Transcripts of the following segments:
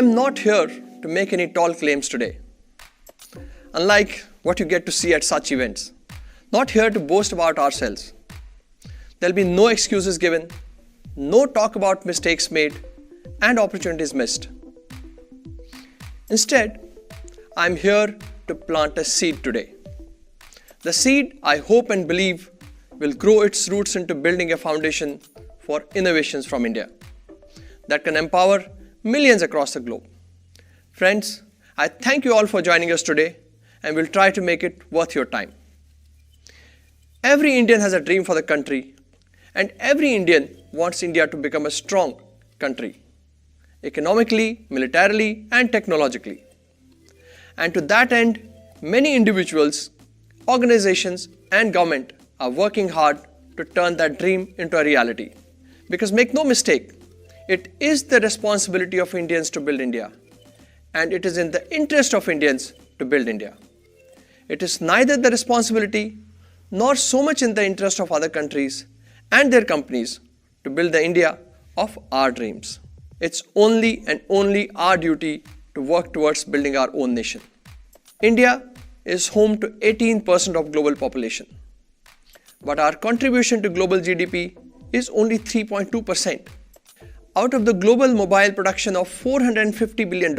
am not here to make any tall claims today. Unlike what you get to see at such events, not here to boast about ourselves. There'll be no excuses given, no talk about mistakes made and opportunities missed. Instead, I'm here to plant a seed today. The seed, I hope and believe, will grow its roots into building a foundation for innovations from India that can empower millions across the globe. Friends, I thank you all for joining us today and will try to make it worth your time. Every Indian has a dream for the country, and every Indian wants India to become a strong country, economically, militarily, and technologically. And to that end, many individuals, organizations, and government are working hard to turn that dream into a reality. Because make no mistake, it is the responsibility of Indians to build India, and it is in the interest of Indians to build India. It is neither the responsibility nor so much in the interest of other countries and their companies to build the India of our dreams. It's only and only our duty to work towards building our own nation. India is home to 18% of global population, but our contribution to global GDP is only 3.2%. Out of the global mobile production of $450 billion,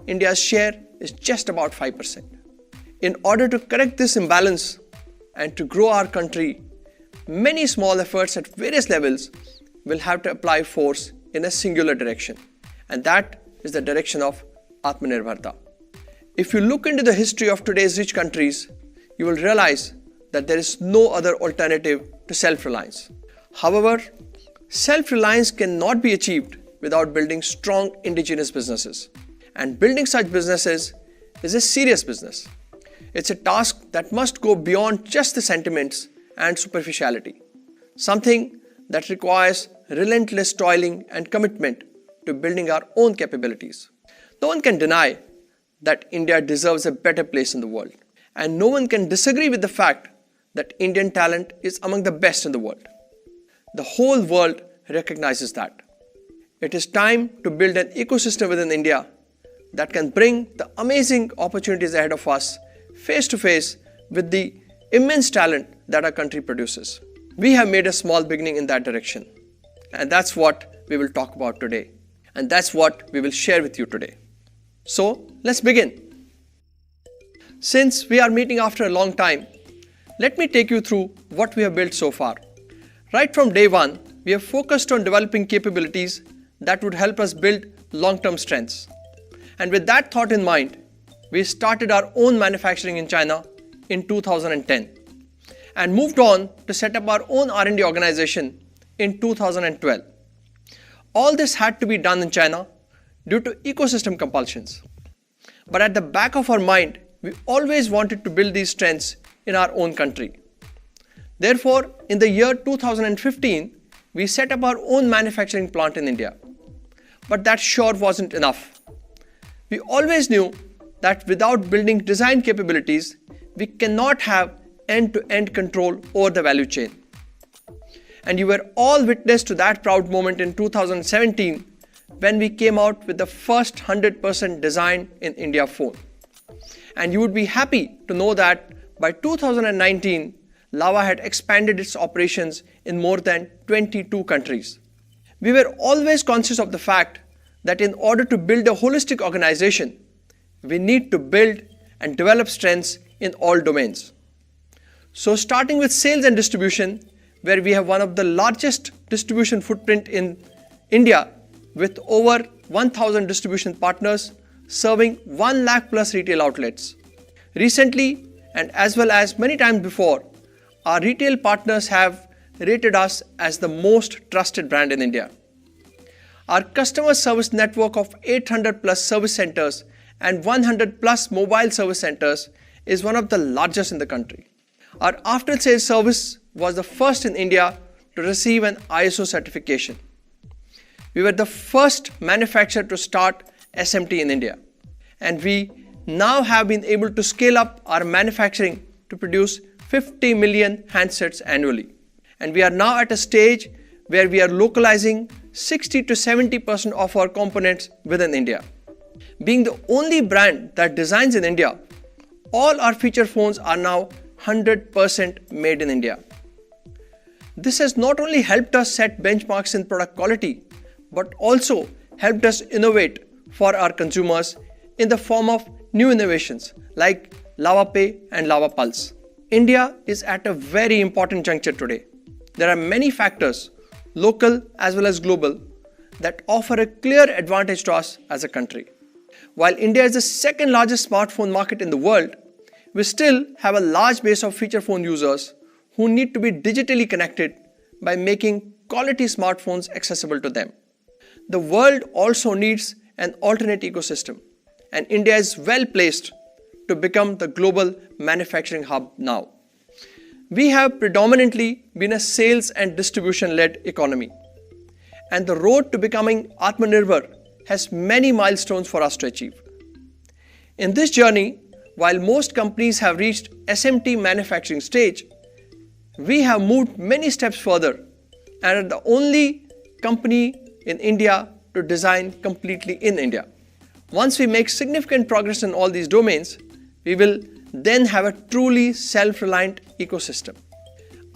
India's share is just about 5%. In order to correct this imbalance and to grow our country, many small efforts at various levels will have to apply force in a singular direction, and that is the direction of Atmanirbharta. If you look into the history of today's rich countries, you will realize that there is no other alternative to self-reliance. However, self-reliance cannot be achieved without building strong indigenous businesses. And building such businesses is a serious business. It's a task that must go beyond just the sentiments and superficiality. Something that requires relentless toiling and commitment to building our own capabilities. No one can deny that India deserves a better place in the world. And no one can disagree with the fact that Indian talent is among the best in the world. The whole world recognizes that. It is time to build an ecosystem within India that can bring the amazing opportunities ahead of us face to face with the immense talent that our country produces. We have made a small beginning in that direction, and that's what we will talk about today, and that's what we will share with you today. So let's begin. Since we are meeting after a long time, let me take you through what we have built so far. Right from day one, we have focused on developing capabilities that would help us build long-term strengths. And with that thought in mind, we started our own manufacturing in China in 2010 and moved on to set up our own R&D organization in 2012. All this had to be done in China due to ecosystem compulsions. But at the back of our mind, we always wanted to build these strengths in our own country. Therefore, in the year 2015, we set up our own manufacturing plant in India. But that sure wasn't enough. We always knew that without building design capabilities, we cannot have end-to-end control over the value chain. And you were all witness to that proud moment in 2017 when we came out with the first 100% design in India phone. And you would be happy to know that by 2019, Lava had expanded its operations in more than 22 countries. We were always conscious of the fact that in order to build a holistic organization, we need to build and develop strengths in all domains. So starting with sales and distribution, where we have one of the largest distribution footprint in India with over 1,000 distribution partners serving 1 lakh plus retail outlets. Recently, and as well as many times before, our retail partners have rated us as the most trusted brand in India. Our customer service network of 800 plus service centers and 100 plus mobile service centers is one of the largest in the country. Our after-sales service was the first in India to receive an ISO certification. We were the first manufacturer to start SMT in India, and we now have been able to scale up our manufacturing to produce 50 million handsets annually. And we are now at a stage where we are localizing 60 to 70% of our components within India. Being the only brand that designs in India, all our feature phones are now 100% made in India. This has not only helped us set benchmarks in product quality, but also helped us innovate for our consumers in the form of new innovations like Lava Pay and Lava Pulse. India is at a very important juncture today. There are many factors, local as well as global, that offer a clear advantage to us as a country. While India is the second largest smartphone market in the world, we still have a large base of feature phone users who need to be digitally connected by making quality smartphones accessible to them. The world also needs an alternate ecosystem, and India is well placed to become the global manufacturing hub now. We have predominantly been a sales and distribution-led economy, and the road to becoming Atmanirbhar has many milestones for us to achieve. In this journey, while most companies have reached SMT manufacturing stage, we have moved many steps further and are the only company in India to design completely in India. Once we make significant progress in all these domains, we will then have a truly self-reliant ecosystem.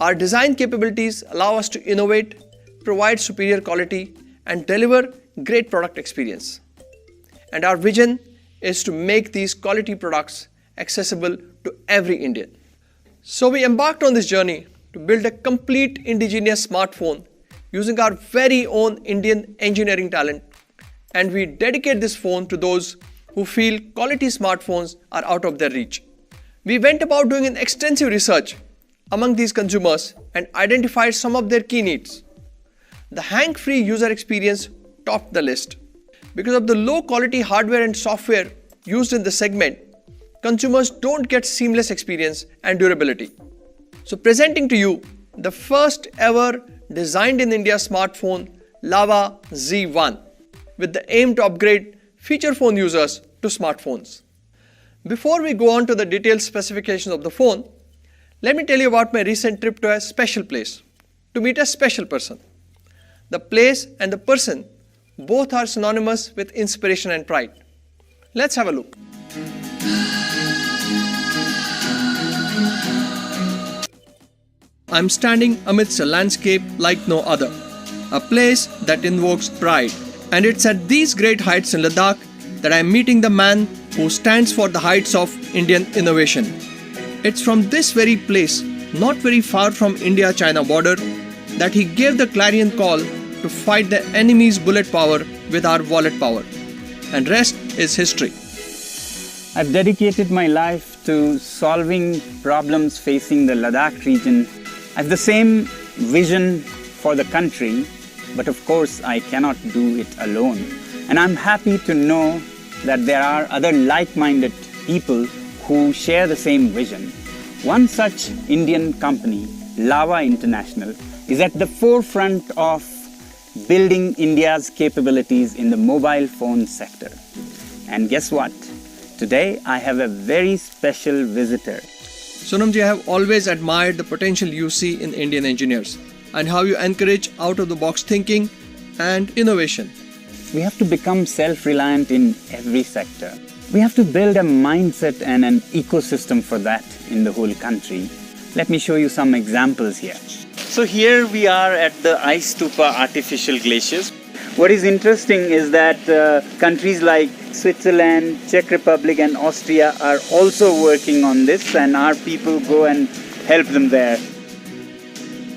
Our design capabilities allow us to innovate, provide superior quality, and deliver great product experience. And our vision is to make these quality products accessible to every Indian. So we embarked on this journey to build a complete indigenous smartphone using our very own Indian engineering talent, and we dedicate this phone to those who feel quality smartphones are out of their reach. We went about doing an extensive research among these consumers and identified some of their key needs. The hang-free user experience topped the list. Because of the low quality hardware and software used in the segment, consumers don't get seamless experience and durability. So presenting to you the first ever designed in India smartphone, Lava Z1, with the aim to upgrade feature phone users to smartphones. Before we go on to the detailed specifications of the phone, let me tell you about my recent trip to a special place, to meet a special person. The place and the person both are synonymous with inspiration and pride. Let's have a look. I'm standing amidst a landscape like no other, a place that invokes pride. And it's at these great heights in Ladakh that I'm meeting the man who stands for the heights of Indian innovation. It's from this very place, not very far from India-China border, that he gave the clarion call to fight the enemy's bullet power with our wallet power. And rest is history. I've dedicated my life to solving problems facing the Ladakh region. I have the same vision for the country, but of course I cannot do it alone. And I'm happy to know that there are other like-minded people who share the same vision. One such Indian company, Lava International, is at the forefront of building India's capabilities in the mobile phone sector. And guess what? Today I have a very special visitor. Sonamji, I have always admired the potential you see in Indian engineers and how you encourage out-of-the-box thinking and innovation. We have to become self-reliant in every sector. We have to build a mindset and an ecosystem for that in the whole country. Let me show you some examples here. So here we are at the Ice Stupa artificial glaciers. What is interesting is that countries like Switzerland, Czech Republic and Austria are also working on this, and our people go and help them there.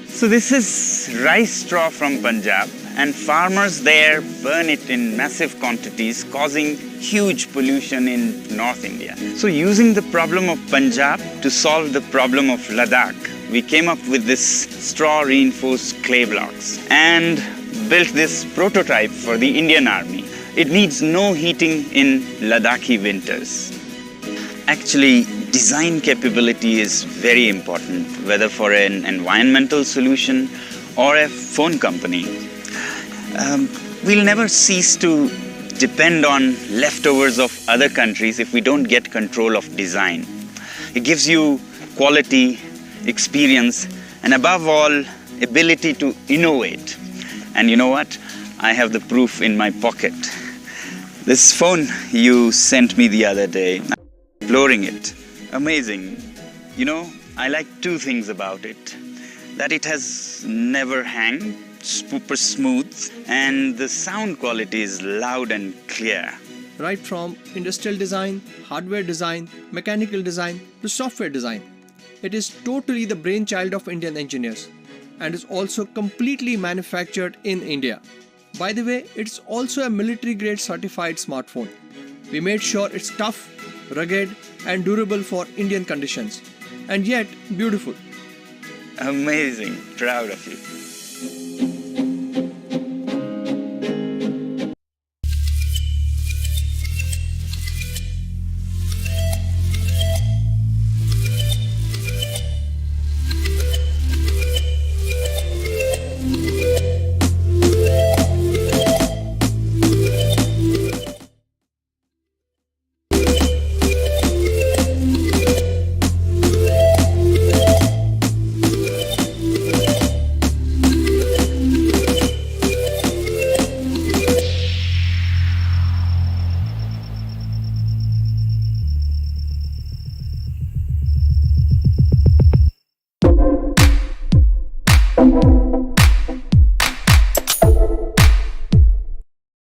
So this is rice straw from Punjab, and farmers there burn it in massive quantities, causing huge pollution in North India. So using the problem of Punjab to solve the problem of Ladakh, we came up with this straw reinforced clay blocks and built this prototype for the Indian Army. It needs no heating in Ladakhi winters. Actually, design capability is very important, whether for an environmental solution or a phone company. We'll never cease to depend on leftovers of other countries if we don't get control of design. It gives you quality, experience, and above all, ability to innovate. And you know what? I have the proof in my pocket. This phone you sent me the other day, I'm exploring it. Amazing. You know, I like two things about it. That it has never hang, super smooth, and the sound quality is loud and clear. Right from industrial design, hardware design, mechanical design to software design. It is totally the brainchild of Indian engineers and is also completely manufactured in India. By the way, it's also a military-grade certified smartphone. We made sure it's tough, rugged, and durable for Indian conditions, and yet beautiful. Amazing. Proud of you.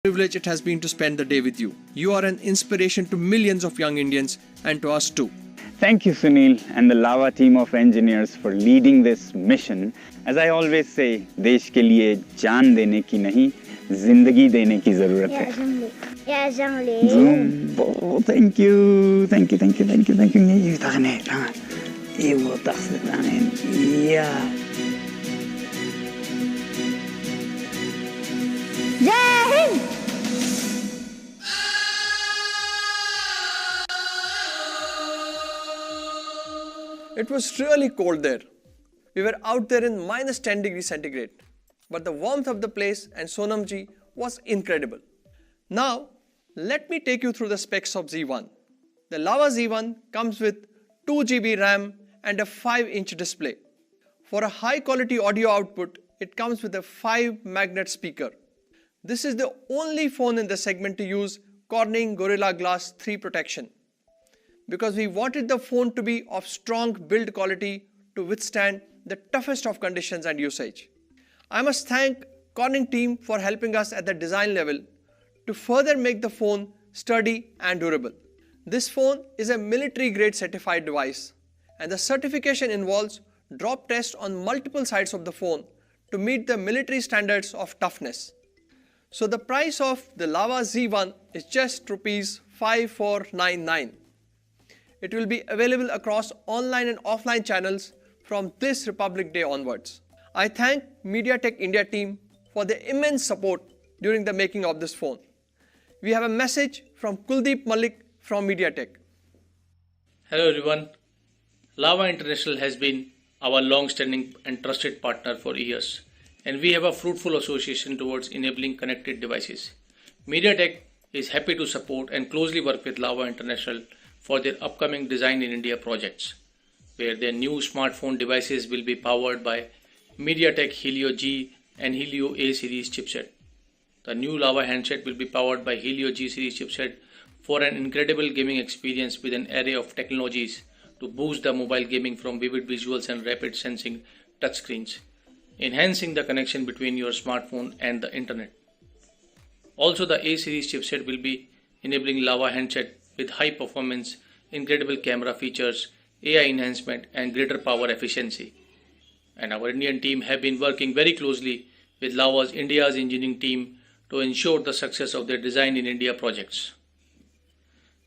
Privilege it has been to spend the day with you. You are an inspiration to millions of young Indians and to us too. Thank you, Sunil, and the Lava team of engineers for leading this mission. As I always say, देश के लिए जान देने की नहीं, जिंदगी देने की जरूरत है. Oh, thank you. ये तगने, हाँ, ये वो तगने, yeah. It was really cold there. We were out there in minus 10 degrees centigrade. But the warmth of the place and Sonamji was incredible. Now, let me take you through the specs of Z1. The Lava Z1 comes with 2 GB RAM and a 5-inch display. For a high quality audio output, it comes with a 5-magnet speaker. This is the only phone in the segment to use Corning Gorilla Glass 3 protection, because we wanted the phone to be of strong build quality to withstand the toughest of conditions and usage. I must thank Corning team for helping us at the design level to further make the phone sturdy and durable. This phone is a military grade certified device, and the certification involves drop tests on multiple sides of the phone to meet the military standards of toughness. So the price of the Lava Z1 is just Rs 5499. It will be available across online and offline channels from this Republic Day onwards. I thank MediaTek India team for their immense support during the making of this phone. We have a message from Kuldeep Malik from MediaTek. Hello everyone. Lava International has been our long-standing and trusted partner for years, and we have a fruitful association towards enabling connected devices. MediaTek is happy to support and closely work with Lava International for their upcoming Design in India projects, where their new smartphone devices will be powered by MediaTek Helio G and Helio A series chipset. The new Lava handset will be powered by Helio G series chipset for an incredible gaming experience with an array of technologies to boost the mobile gaming from vivid visuals and rapid sensing touchscreens, enhancing the connection between your smartphone and the internet. Also, the A series chipset will be enabling Lava handset with high performance, incredible camera features, AI enhancement and greater power efficiency. And our Indian team have been working very closely with Lava's India's engineering team to ensure the success of their Design in India projects.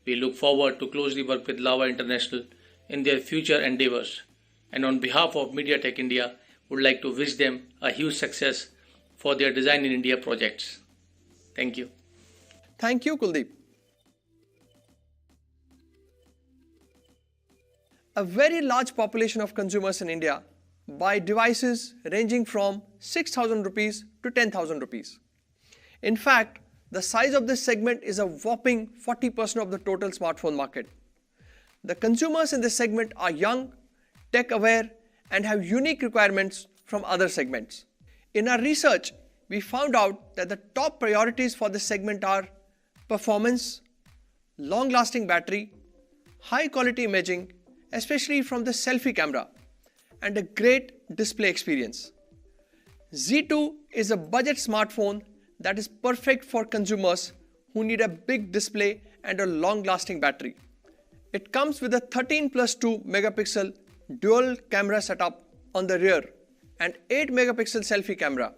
We look forward to closely work with Lava International in their future endeavors, and on behalf of MediaTek India, would like to wish them a huge success for their Design in India projects. Thank you. Thank you, Kuldeep. A very large population of consumers in India buy devices ranging from 6,000 rupees to 10,000 rupees. In fact, the size of this segment is a whopping 40% of the total smartphone market. The consumers in this segment are young, tech aware, and have unique requirements from other segments. In our research, we found out that the top priorities for this segment are performance, long-lasting battery, high-quality imaging, especially from the selfie camera, and a great display experience. Z2 is a budget smartphone that is perfect for consumers who need a big display and a long-lasting battery. It comes with a 13+2 megapixel dual camera setup on the rear and 8 megapixel selfie camera.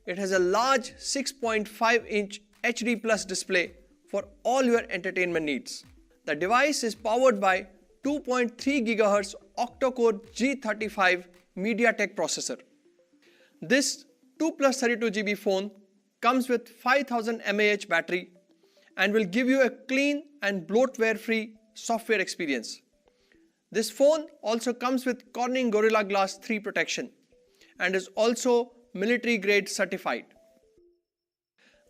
It has a large 6.5-inch HD Plus display for all your entertainment needs. The device is powered by 2.3 GHz octa-core G35 MediaTek processor. This 2 plus 32 GB phone comes with 5000 mAh battery and will give you a clean and bloatware-free software experience. This phone also comes with Corning Gorilla Glass 3 protection and is also military grade certified.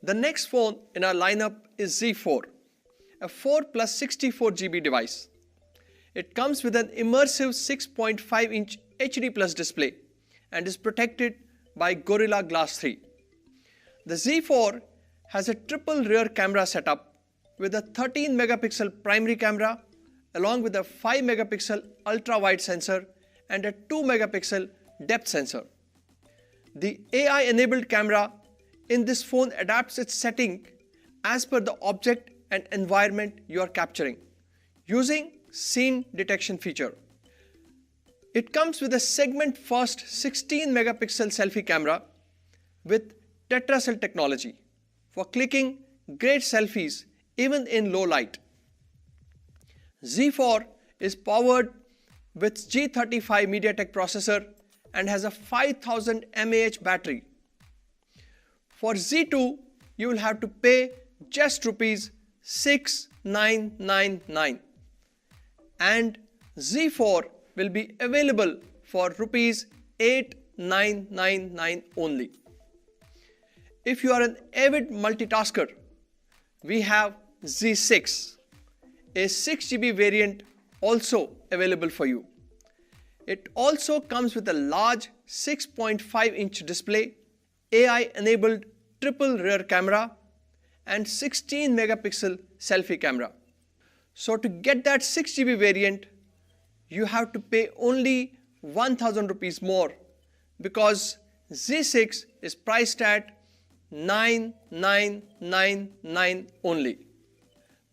The next phone in our lineup is Z4, a 4 plus 64 GB device. It comes with an immersive 6.5-inch HD Plus display and is protected by Gorilla Glass 3. The Z4 has a triple rear camera setup with a 13 megapixel primary camera along with a 5 megapixel ultra-wide sensor and a 2 megapixel depth sensor. The AI-enabled camera in this phone adapts its setting as per the object and environment you are capturing using scene detection feature. It comes with a segment-first 16 megapixel selfie camera with tetracell technology for clicking great selfies even in low light. Z4 is powered with G35 MediaTek processor and has a 5000 mAh battery. For Z2, you will have to pay just rupees 6999 and Z4 will be available for rupees 8999 only. If you are an avid multitasker, we have Z6, a 6 GB variant also available for you. It also comes with a large 6.5-inch display, AI-enabled triple rear camera and 16 megapixel selfie camera. So to get that 6 GB variant, you have to pay only 1000 rupees more because Z6 is priced at 9999 only.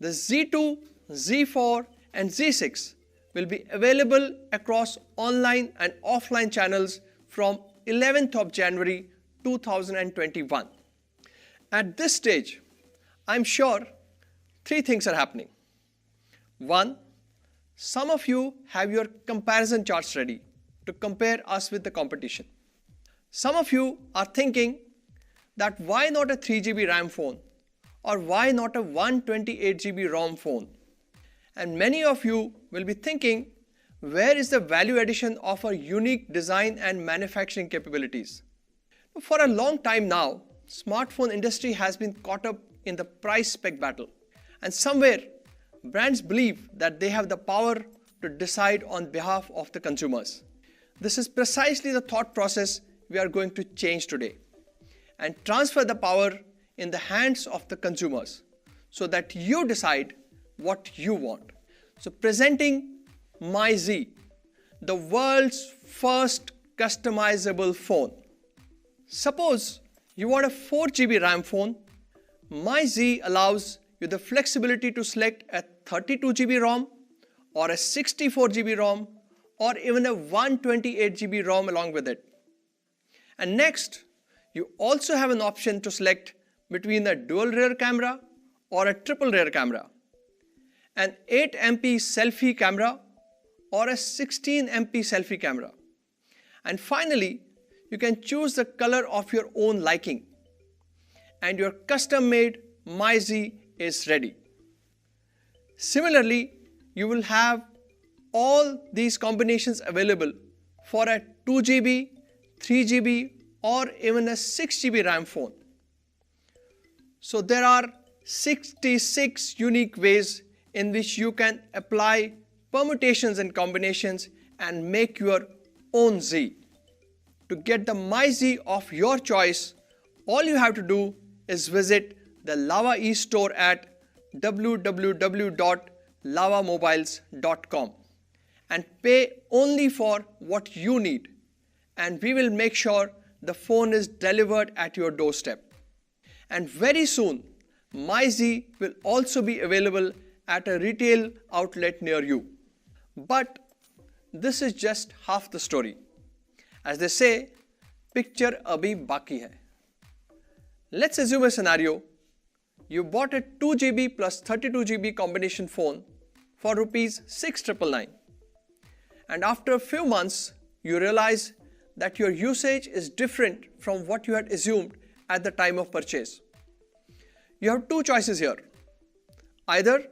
The Z2, Z4 and Z6 will be available across online and offline channels from 11th of January 2021. At this stage, I'm sure three things are happening. One, some of you have your comparison charts ready to compare us with the competition. Some of you are thinking that why not a 3 GB RAM phone or why not a 128 GB ROM phone? And many of you will be thinking, where is the value addition of our unique design and manufacturing capabilities? For a long time now, smartphone industry has been caught up in the price spec battle. And somewhere, brands believe that they have the power to decide on behalf of the consumers. This is precisely the thought process we are going to change today and transfer the power in the hands of the consumers so that you decide what you want. So presenting MyZ, the world's first customizable phone. Suppose you want a 4 GB RAM phone. MyZ allows you the flexibility to select a 32 GB ROM or a 64 GB ROM or even a 128 GB ROM along with it. And next, you also have an option to select between a dual rear camera or a triple rear camera, an 8 MP selfie camera or a 16 MP selfie camera. And finally, you can choose the color of your own liking and your custom-made MyZ is ready. Similarly, you will have all these combinations available for a 2 GB, 3 GB or even a 6 GB RAM phone. So there are 66 unique ways in which you can apply permutations and combinations and make your own Z. To get the MyZ of your choice, All you have to do is visit the Lava e-store at www.lavamobiles.com and pay only for what you need, and we will make sure the phone is delivered at your doorstep. And very soon, MyZ will also be available at a retail outlet near you. But this is just half the story. As they say, picture abhi baki hai. Let's assume a scenario. You bought a 2 GB plus 32 GB combination phone for rupees 6,999. And after a few months, you realize that your usage is different from what you had assumed at the time of purchase. You have two choices here. Either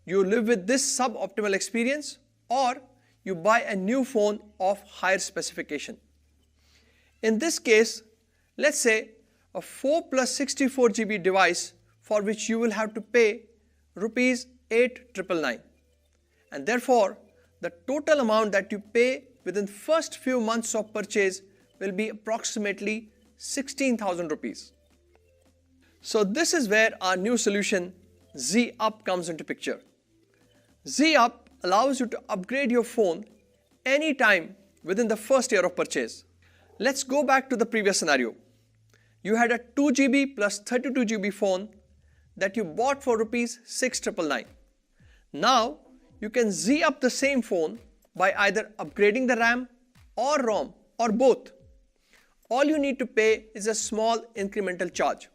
you live with this suboptimal experience, or you buy a new phone of higher specification. In this case, let's say a 4 plus 64 GB device for which you will have to pay rupees 8,999. And therefore, the total amount that you pay within first few months of purchase will be approximately 16,000 rupees. So this is where our new solution Z Up comes into picture. Z Up allows you to upgrade your phone anytime within the first year of purchase. Let's go back to the previous scenario. You had a 2 GB plus 32 GB phone that you bought for rupees 6,999. Now you can Z Up the same phone by either upgrading the RAM or ROM or both. All you need to pay is a small incremental charge.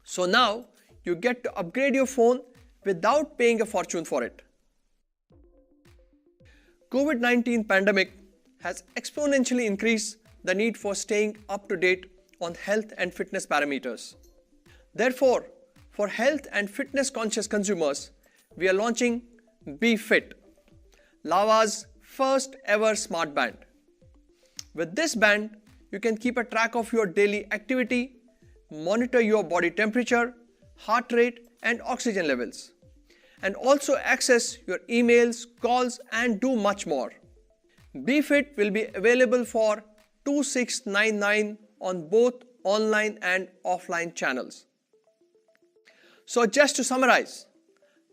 So now you get to upgrade your phone without paying a fortune for it. COVID-19 pandemic has exponentially increased the need for staying up to date on health and fitness parameters. Therefore, for health and fitness conscious consumers, we are launching BeFit, Lava's first ever smart band. With this band, you can keep a track of your daily activity, monitor your body temperature, heart rate, and oxygen levels, and also access your emails, calls, and do much more. BeFit will be available for 2,699 on both online and offline channels. So just to summarize,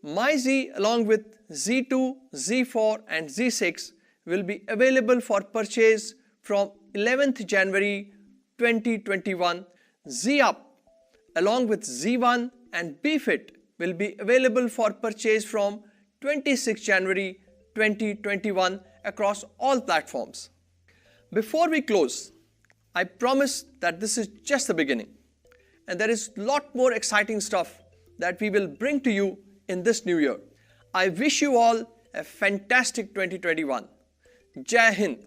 MyZ along with Z2, Z4 and Z6 will be available for purchase from 11th January 2021. Z Up along with Z1 and BeFit will be available for purchase from 26 January 2021 across all platforms. Before we close, I promise that this is just the beginning, and there is a lot more exciting stuff that we will bring to you in this new year. I wish you all a fantastic 2021. Jai Hind.